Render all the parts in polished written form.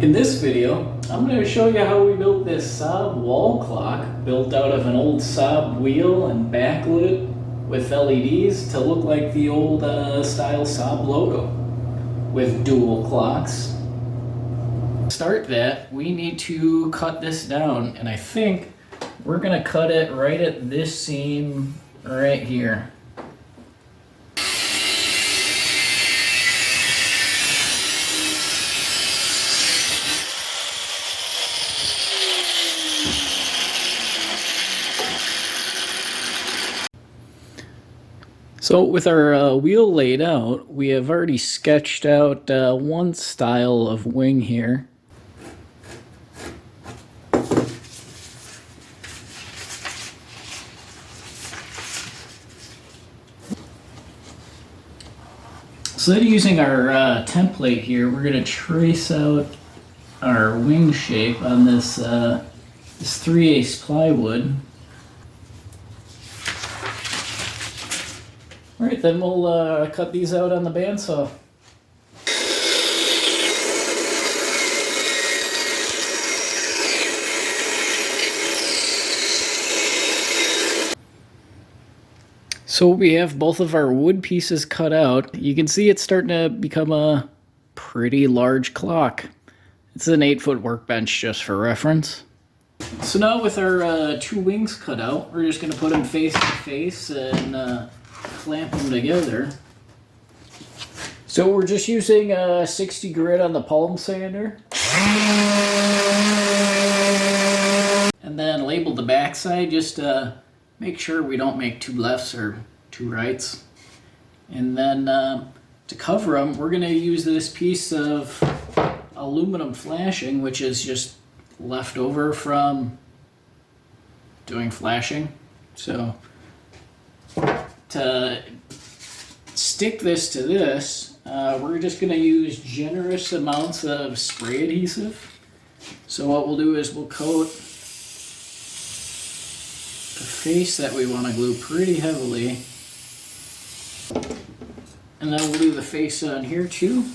In this video, I'm going to show you how we built this Saab wall clock built out of an old Saab wheel and backlit with LEDs to look like the old style Saab logo with dual clocks. To start that, we need to cut this down, and I think we're going to cut it right at this seam right here. So with our wheel laid out, we have already sketched out one style of wing here. So then using our template here, we're going to trace out our wing shape on this, this 3/8 plywood. Alright, then we'll cut these out on the bandsaw. So we have both of our wood pieces cut out. You can see it's starting to become a pretty large clock. It's an 8-foot workbench just for reference. So now with our two wings cut out, we're just going to put them face to face and clamp them together. So we're just using a 60 grit on the palm sander. And then label the backside just to make sure we don't make two lefts or two rights. And then to cover them, we're going to use this piece of aluminum flashing, which is just left over from doing flashing. So to stick this to this, we're just going to use generous amounts of spray adhesive. So what we'll do is we'll coat the face that we want to glue pretty heavily. And then we'll do the face on here too.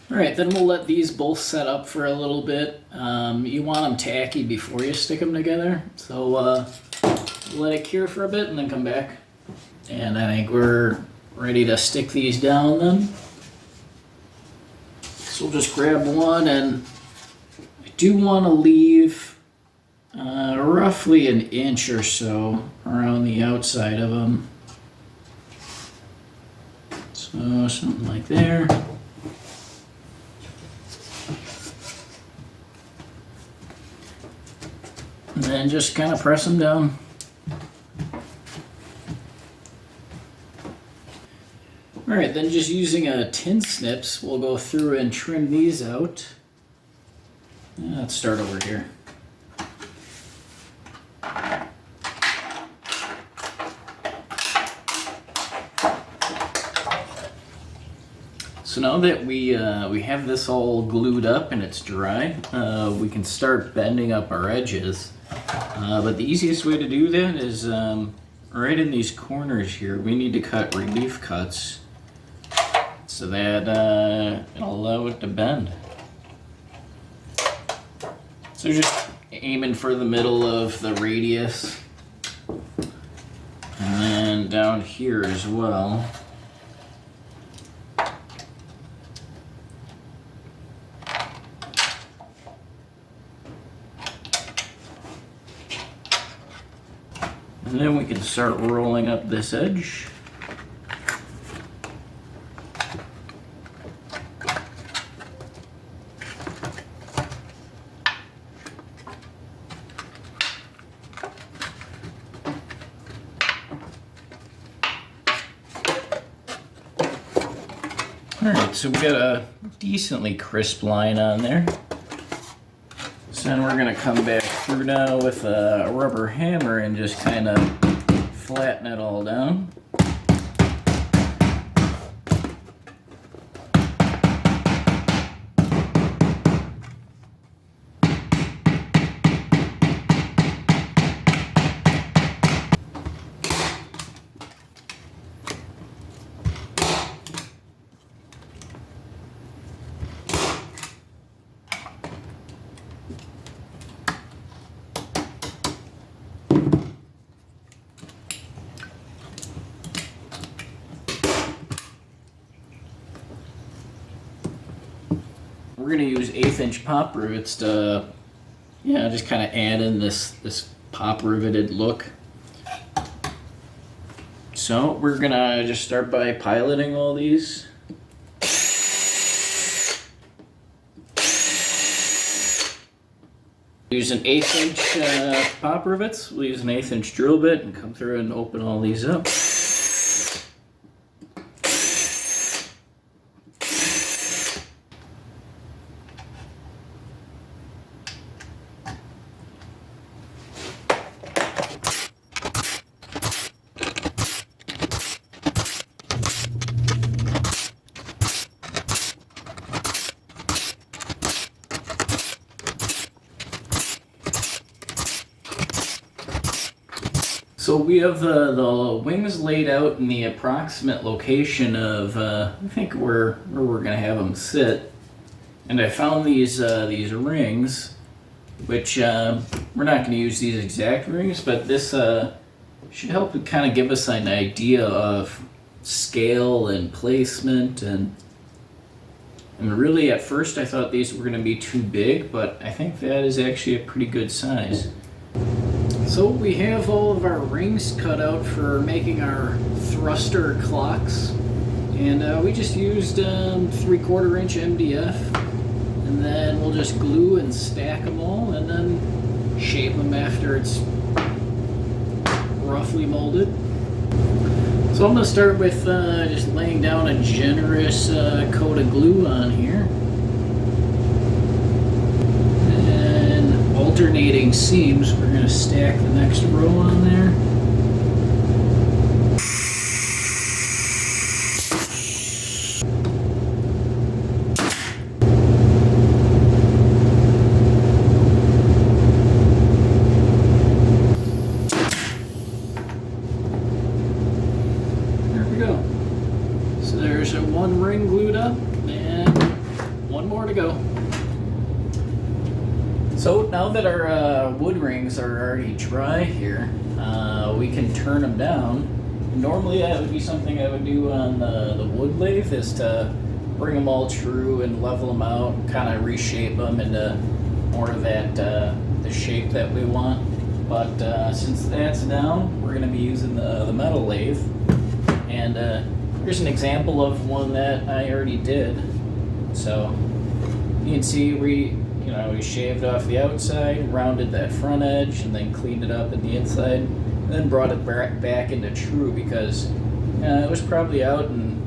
Alright, then we'll let these both set up for a little bit. You want them tacky before you stick them together. So let it cure for a bit and then come back. And I think we're ready to stick these down then. So we'll just grab one, and I do want to leave roughly an inch or so around the outside of them. So something like there. And then just kind of press them down. Alright, then just using a tin snips, we'll go through and trim these out. Let's start over here. So now that we have this all glued up and it's dry, we can start bending up our edges. But the easiest way to do that is right in these corners here, we need to cut relief cuts so that it'll allow it to bend. So just aiming for the middle of the radius, and then down here as well. And then we can start rolling up this edge. Alright, so we got a decently crisp line on there. So then we're going to come back through now with a rubber hammer and just kind of flatten it all down. we're gonna use 1/8 inch pop rivets to, just kind of add in this pop riveted look. So we're gonna just start by piloting all these. Use an 1/8 inch pop rivets. We'll use an 1/8 inch drill bit and come through and open all these up. So we have the wings laid out in the approximate location of I think where we're gonna have them sit, and I found these rings, which we're not gonna use these exact rings, but this should help to kind of give us an idea of scale and placement, and really at first I thought these were gonna be too big, but I think that is actually a pretty good size. So we have all of our rings cut out for making our thruster clocks, and we just used 3/4 inch MDF, and then we'll just glue and stack them all and then shape them after it's roughly molded. So I'm going to start with just laying down a generous coat of glue on here. Alternating seams, we're going to stack the next row on there. There we go. So there's one ring glued up and one more to go. So now that our wood rings are already dry here, we can turn them down. Normally that would be something I would do on the wood lathe, is to bring them all true and level them out, kind of reshape them into more of that the shape that we want. But since that's down, we're going to be using the metal lathe. And here's an example of one that I already did. So you can see we shaved off the outside, rounded that front edge, and then cleaned it up at the inside, and then brought it back into true because it was probably out in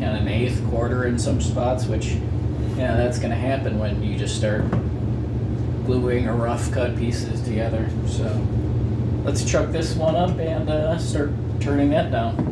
an 1/8 quarter in some spots, which that's going to happen when you just start gluing or rough cut pieces together. So let's chuck this one up and start turning that down.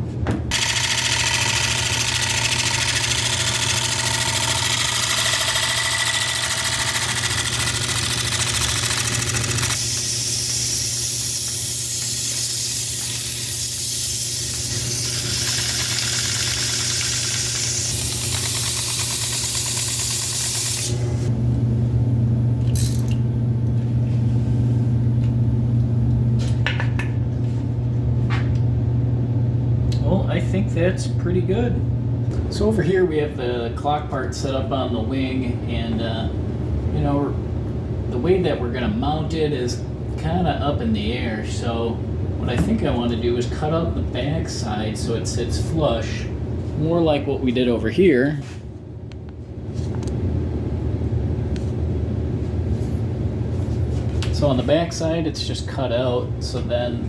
I think that's pretty good. So over here we have the clock part set up on the wing, and the way that we're going to mount it is kind of up in the air. So what I think I want to do is cut out the back side so it sits flush, more like what we did over here. So on the back side it's just cut out, so then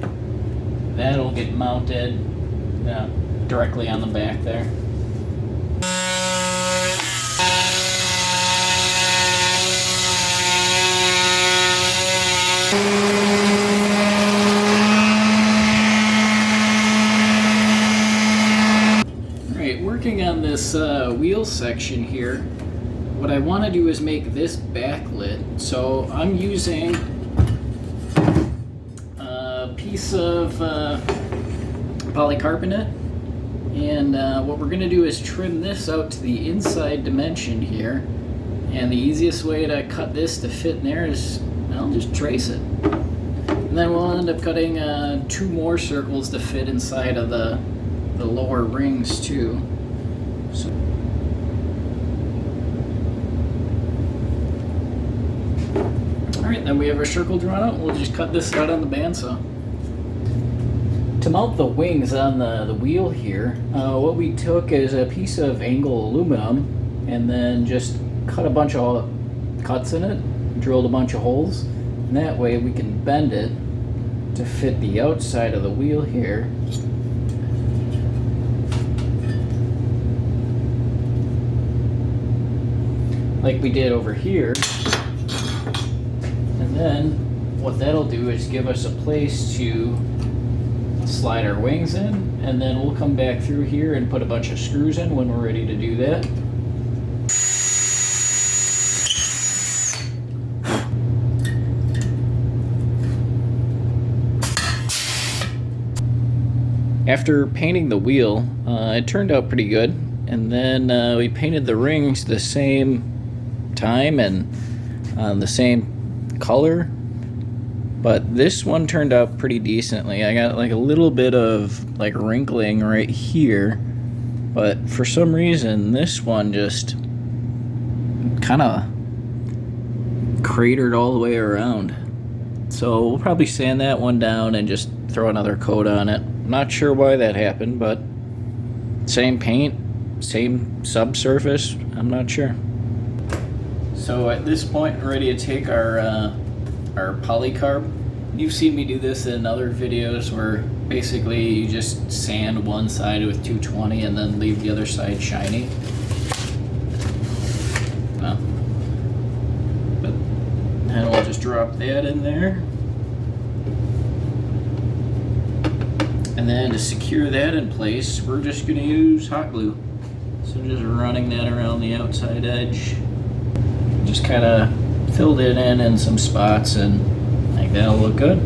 that'll get mounted directly on the back there. Alright, working on this wheel section here, what I want to do is make this backlit. So I'm using a piece of polycarbonate, and what we're going to do is trim this out to the inside dimension here, and the easiest way to cut this to fit in there is, just trace it, and then we'll end up cutting 2 more circles to fit inside of the lower rings too. So Alright, then we have our circle drawn out. We'll just cut this out on the bandsaw. To mount the wings on the wheel here, what we took is a piece of angle aluminum and then just cut a bunch of cuts in it, drilled a bunch of holes, and that way we can bend it to fit the outside of the wheel here. Like we did over here. And then what that'll do is give us a place to slide our wings in, and then we'll come back through here and put a bunch of screws in when we're ready to do that. After painting the wheel, it turned out pretty good, and then we painted the rings the same time and the same color, but this one turned out pretty decently. I got like a little bit of like wrinkling right here, but for some reason this one just kind of cratered all the way around. So we'll probably sand that one down and just throw another coat on it. Not sure why that happened, but same paint, same subsurface, I'm not sure. So at this point, we're ready to take our polycarb. You've seen me do this in other videos where basically you just sand one side with 220 and then leave the other side shiny. Well, but then we'll just drop that in there. And then to secure that in place, we're just going to use hot glue. So just running that around the outside edge. Just kind of filled it in some spots, and I think that'll look good.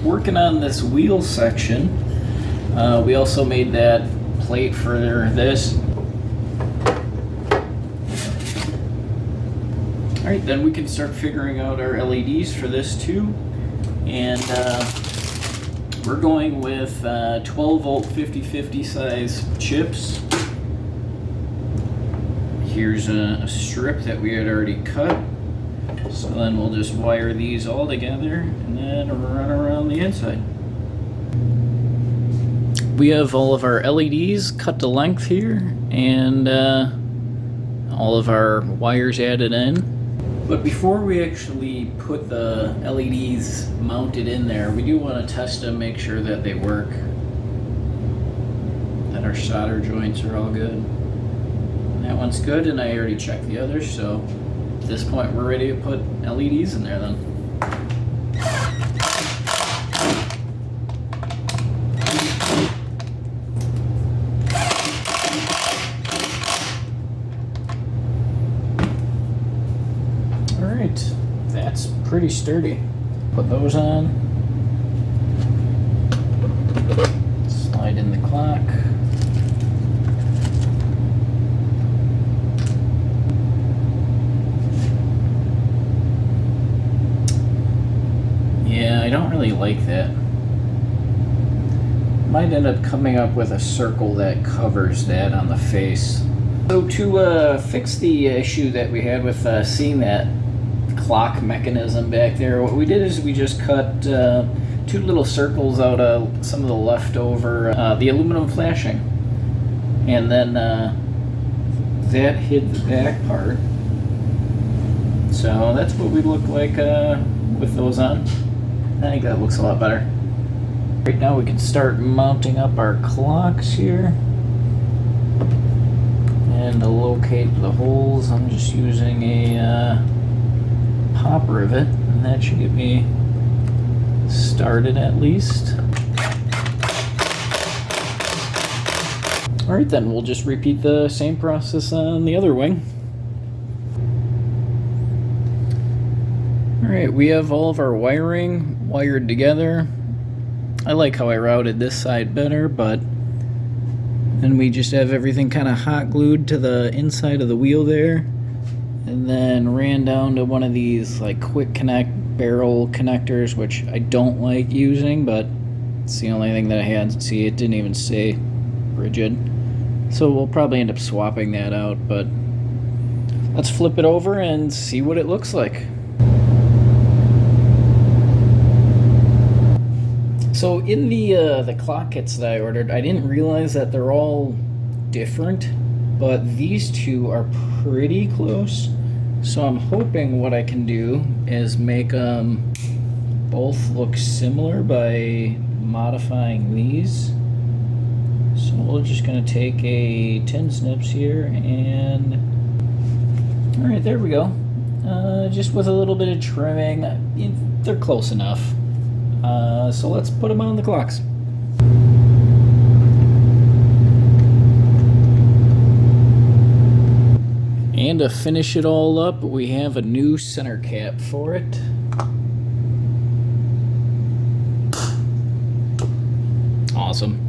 Working on this wheel section, we also made that plate for this. Alright, then we can start figuring out our LEDs for this too. And we're going with 12 volt 50/50 size chips. Here's a strip that we had already cut. So then we'll just wire these all together and then run around the inside. We have all of our LEDs cut to length here, and all of our wires added in. But before we actually put the LEDs mounted in there, we do want to test them, make sure that they work, that our solder joints are all good. That one's good, and I already checked the others, so at this point we're ready to put LEDs in there then. Alright, that's pretty sturdy. Put those on. Slide in the clock. Yeah, I don't really like that. Might end up coming up with a circle that covers that on the face. So to fix the issue that we had with seeing that clock mechanism back there, what we did is we just cut 2 little circles out of some of the leftover the aluminum flashing, and then that hid the back part. So that's what we look like with those on. I think that looks a lot better. Right now we can start mounting up our clocks here. And to locate the holes, I'm just using a pop rivet, and that should get me started at least. Alright then, we'll just repeat the same process on the other wing. Alright, we have all of our wiring wired together. I like how I routed this side better, but then we just have everything kind of hot glued to the inside of the wheel there, and then ran down to one of these like quick connect barrel connectors, which I don't like using, but it's the only thing that I had. See, it didn't even say rigid, so we'll probably end up swapping that out, but let's flip it over and see what it looks like. So in the clock kits that I ordered, I didn't realize that they're all different, but these two are pretty close. So I'm hoping what I can do is make them both look similar by modifying these. So we're just gonna take a 10 snips here and, all right, there we go. Just with a little bit of trimming, they're close enough. So let's put them on the clocks. And to finish it all up, we have a new center cap for it. Awesome.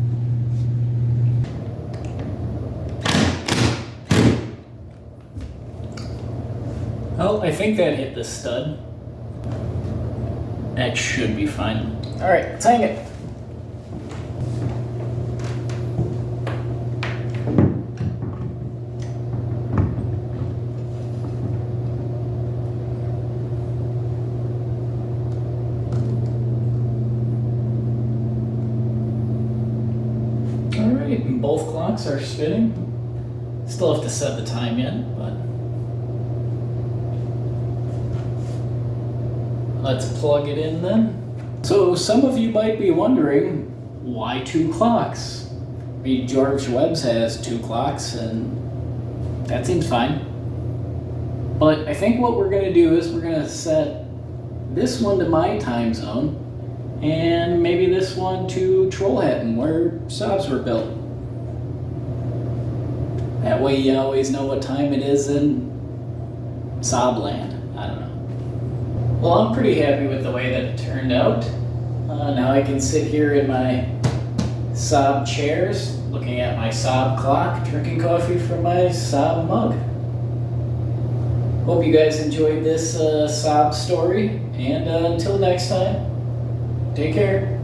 Well, I think that hit the stud. That should be fine. All right, let's hang it. All right, and both clocks are spinning. Still have to set the time yet, but let's plug it in then. So some of you might be wondering, why two clocks? I mean, George Webb's has two clocks and that seems fine. But I think what we're gonna do is we're gonna set this one to my time zone and maybe this one to Trollhättan where Saabs were built. That way you always know what time it is in Saab land. I don't know. Well, I'm pretty happy with the way that it turned out. Now I can sit here in my Saab chairs, looking at my Saab clock, drinking coffee from my Saab mug. Hope you guys enjoyed this Saab story, and until next time, take care.